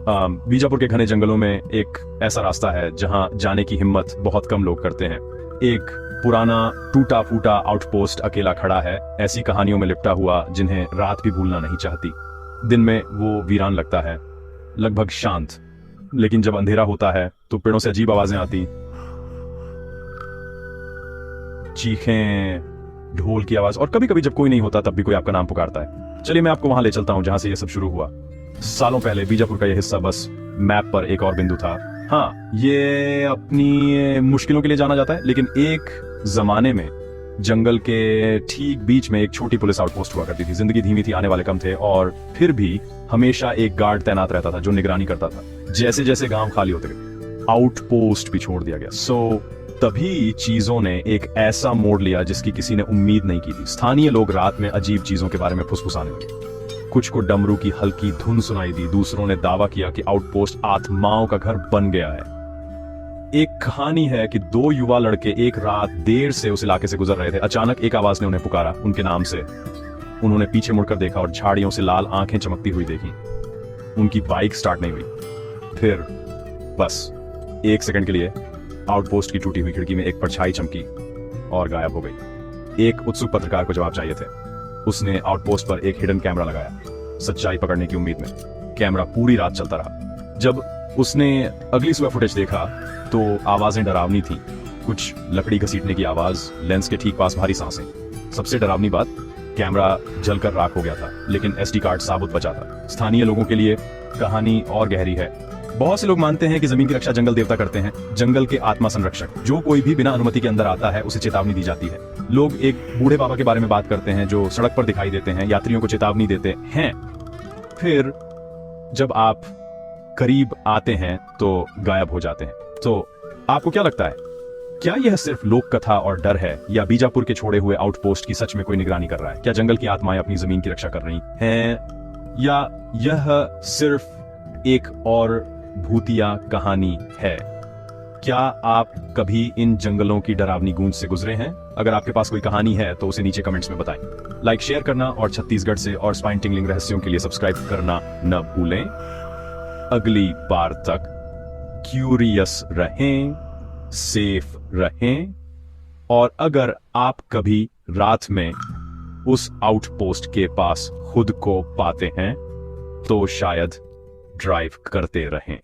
बीजापुर के घने जंगलों में एक ऐसा रास्ता है जहां जाने की हिम्मत बहुत कम लोग करते हैं। एक पुराना टूटा फूटा आउटपोस्ट अकेला खड़ा है, ऐसी कहानियों में लिपटा हुआ जिन्हें रात भी भूलना नहीं चाहती। दिन में वो वीरान लगता है, लगभग शांत, लेकिन जब अंधेरा होता है तो पेड़ों से अजीब आवाजें आती, चीखें, ढोल की आवाज, और कभी कभी जब कोई नहीं होता तब भी कोई आपका नाम पुकारता है। चलिए मैं आपको वहां ले चलता हूं जहां से ये सब शुरू हुआ। सालों पहले बीजापुर का यह हिस्सा बस मैप पर एक और बिंदु था। हाँ, ये अपनी मुश्किलों के लिए जाना जाता है, लेकिन एक जमाने में जंगल के ठीक बीच में एक छोटी पुलिस आउटपोस्ट हुआ करती थी। जिंदगी धीमी थी, आने वाले कम थे, और फिर भी हमेशा एक गार्ड तैनात रहता था जो निगरानी करता था। जैसे जैसे गांव खाली होते गए, आउटपोस्ट भी छोड़ दिया गया। तभी चीजों ने एक ऐसा मोड़ लिया जिसकी किसी ने उम्मीद नहीं की थी। स्थानीय लोग रात में अजीब चीजों के बारे में फुसफुसाने लगे। कुछ को डमरू की हल्की धुन सुनाई दी, दूसरों ने दावा किया कि आउटपोस्ट आत्माओं का घर बन गया है। एक कहानी है कि दो युवा लड़के एक रात देर से उस इलाके से गुजर रहे थे। अचानक एक आवाज ने उन्हें पुकारा, उनके नाम से। उन्होंने पीछे मुड़कर देखा और झाड़ियों से लाल आंखें चमकती हुई देखी। उनकी बाइक स्टार्ट नहीं हुई। फिर बस एक सेकंड के लिए आउटपोस्ट की टूटी हुई खिड़की में एक परछाई चमकी और गायब हो गई। एक उत्सुक पत्रकार को जवाब चाहिए थे। उसने आउटपोस्ट पर एक हिडन कैमरा लगाया, सच्चाई पकड़ने की उम्मीद में। कैमरा पूरी रात चलता रहा। जब उसने अगली सुबह फुटेज देखा तो आवाजें डरावनी थी। कुछ लकड़ी घसीटने की आवाज, लेंस के ठीक पास भारी सांसें। सबसे डरावनी बात, कैमरा जलकर राख हो गया था, लेकिन एसडी कार्ड साबुत बचा था। स्थानीय लोगों के लिए कहानी और गहरी है। बहुत से लोग मानते हैं कि जमीन की रक्षा जंगल देवता करते हैं, जंगल के आत्मा संरक्षक। जो कोई भी बिना अनुमति के अंदर आता है उसे चेतावनी दी जाती है। लोग एक बूढ़े बाबा के बारे में बात करते हैं जो सड़क पर दिखाई देते हैं, यात्रियों को चेतावनी देते हैं। फिर जब आप करीब आते हैं तो गायब हो जाते हैं। तो आपको क्या लगता है, क्या यह सिर्फ लोक कथा और डर है, या बीजापुर के छोड़े हुए आउटपोस्ट की सच में कोई निगरानी कर रहा है? क्या जंगल की आत्माएं अपनी जमीन की रक्षा कर रही हैं, या यह सिर्फ एक और भूतिया कहानी है? क्या आप कभी इन जंगलों की डरावनी गूंज से गुजरे हैं? अगर आपके पास कोई कहानी है तो उसे नीचे कमेंट्स में बताएं। लाइक, शेयर करना और छत्तीसगढ़ से और स्पाइन टिंगलिंग रहस्यों के लिए सब्सक्राइब करना न भूलें। अगली बार तक क्यूरियस रहें, सेफ रहें, और अगर आप कभी रात में उस आउटपोस्ट के पास खुद को पाते हैं तो शायद ड्राइव करते रहें।